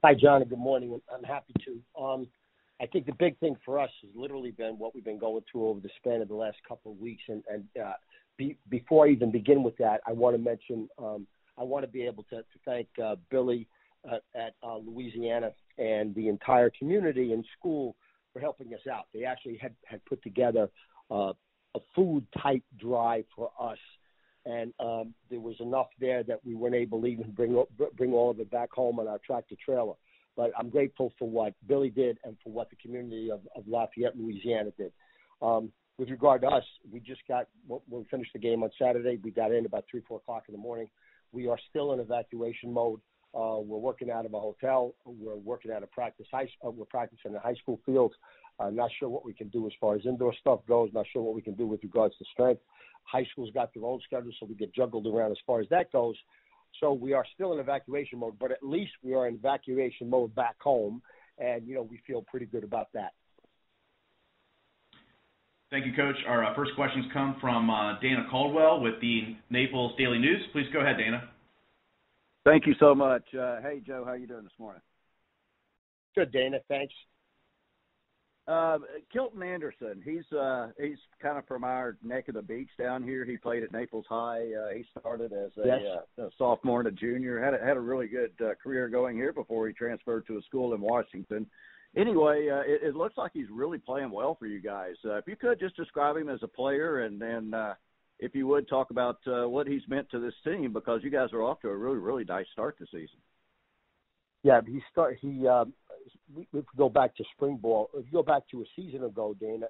Hi, John, and good morning. I'm happy to. I think the big thing for us has literally been what we've been going through over the span of the last couple of weeks. Before I even begin with that, I want to mention I want to be able to thank Billy at Louisiana and the entire community and school for helping us out. They actually had put together a food-type drive for us. And there was enough there that we weren't able to even bring all of it back home on our tractor trailer. But I'm grateful for what Billy did and for what the community of Lafayette, Louisiana did. With regard to us, we just when we finished the game on Saturday, we got in about 3, 4 o'clock in the morning. We are still in evacuation mode. We're working out of a hotel. We're working out of practice. We're practicing in high school fields. Not sure what we can do as far as indoor stuff goes. Not sure what we can do with regards to strength. High school's got their own schedule, so we get juggled around as far as that goes. So we are still in evacuation mode, but at least we are in evacuation mode back home, and, we feel pretty good about that. Thank you, Coach. Our first questions come from Dana Caldwell with the Naples Daily News. Please go ahead, Dana. Thank you so much. Hey, Joe, how you doing this morning? Good, Dana. Thanks. Kilton Anderson, he's kind of from our neck of the beach down here. He played at Naples High. He started as a sophomore and a junior. Had a really good career going here before he transferred to a school in Washington. Anyway, it looks like he's really playing well for you guys. If you could just describe him as a player, and then if you would talk about what he's meant to this team, because you guys are off to a really, really nice start this season. Yeah, we go back to spring ball. If you go back to a season ago, Dana,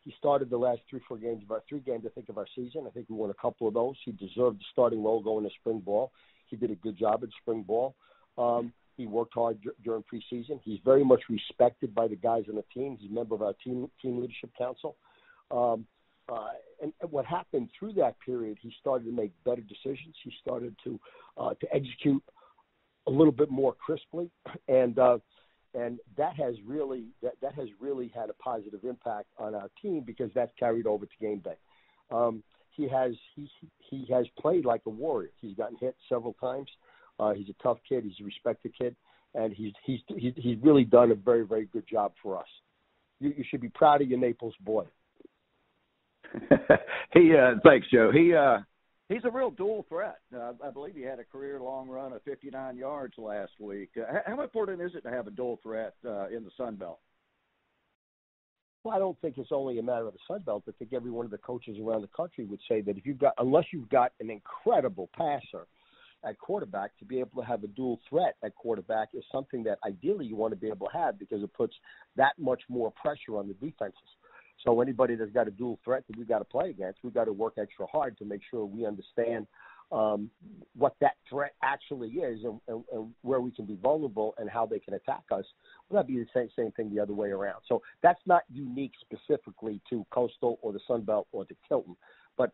he started the last 3 games of our 3 games, I think, of our season. I think we won a couple of those. He deserved the starting role going to spring ball. He did a good job at spring ball. He worked hard during preseason. He's very much respected by the guys on the team. He's a member of our team leadership council. And what happened through that period, he started to make better decisions. He started to execute a little bit more crisply, and that has really had a positive impact on our team because that's carried over to game day. He has played like a warrior. He's gotten hit several times. He's a tough kid. He's a respected kid, and he's really done a very, very good job for us. You should be proud of your Naples boy. Thanks, Joe. He's a real dual threat. I believe he had a career-long run of 59 yards last week. How important is it to have a dual threat in the Sun Belt? Well, I don't think it's only a matter of the Sun Belt. I think every one of the coaches around the country would say that unless you've got an incredible passer at quarterback, to be able to have a dual threat at quarterback is something that ideally you want to be able to have because it puts that much more pressure on the defenses. So anybody that's got a dual threat that we've got to play against, we've got to work extra hard to make sure we understand what that threat actually is and where we can be vulnerable and how they can attack us. Well, that'd be the same thing the other way around. So that's not unique specifically to Coastal or the Sun Belt or to Kilton. But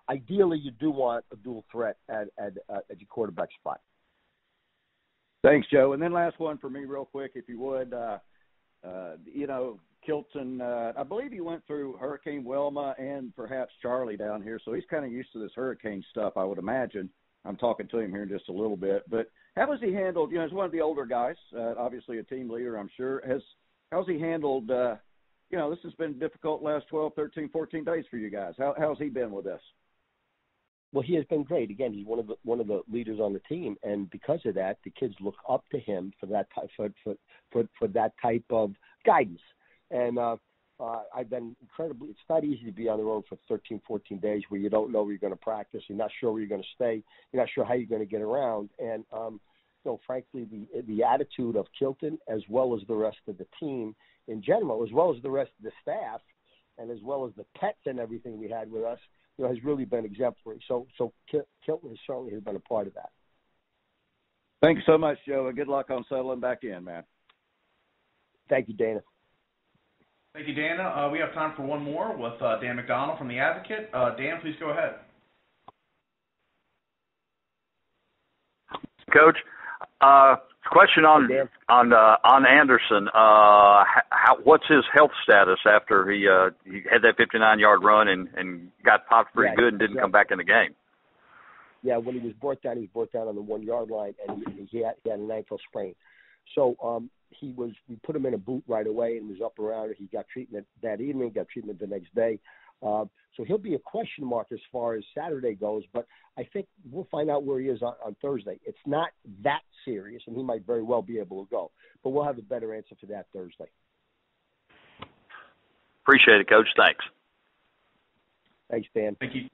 ideally you do want a dual threat at your quarterback spot. Thanks, Joe. And then last one for me real quick, if you would. Kilton, I believe he went through Hurricane Wilma and perhaps Charlie down here, so he's kind of used to this hurricane stuff, I would imagine. I'm talking to him here in just a little bit. But how has he handled, as one of the older guys, obviously a team leader, I'm sure, how's he handled, this has been difficult last 12, 13, 14 days for you guys. How's he been with this? Well, he has been great. Again, he's one of the leaders on the team, and because of that, the kids look up to him for that for that type of guidance. And I've been incredibly – it's not easy to be on the road for 13, 14 days where you don't know where you're going to practice. You're not sure where you're going to stay. You're not sure how you're going to get around. And, frankly, the attitude of Kilton as well as the rest of the team in general, as well as the rest of the staff and as well as the pets and everything we had with us, has really been exemplary. So Kilton has certainly been a part of that. Thanks so much, Joe, and good luck on settling back in, man. Thank you, Dana. Thank you, Dana. We have time for one more with Dan McDonald from The Advocate. Dan, please go ahead. Coach, question on Anderson. What's his health status after he had that 59-yard run and got popped pretty good and didn't come back in the game? Yeah, when he was brought down on the 1 yard line, and he had an ankle sprain. So we put him in a boot right away and was up around it. He got treatment that evening, got treatment the next day. So he'll be a question mark as far as Saturday goes, but I think we'll find out where he is on Thursday. It's not that serious, and he might very well be able to go, but we'll have a better answer for that Thursday. Appreciate it, Coach. Thanks. Thanks, Dan. Thank you.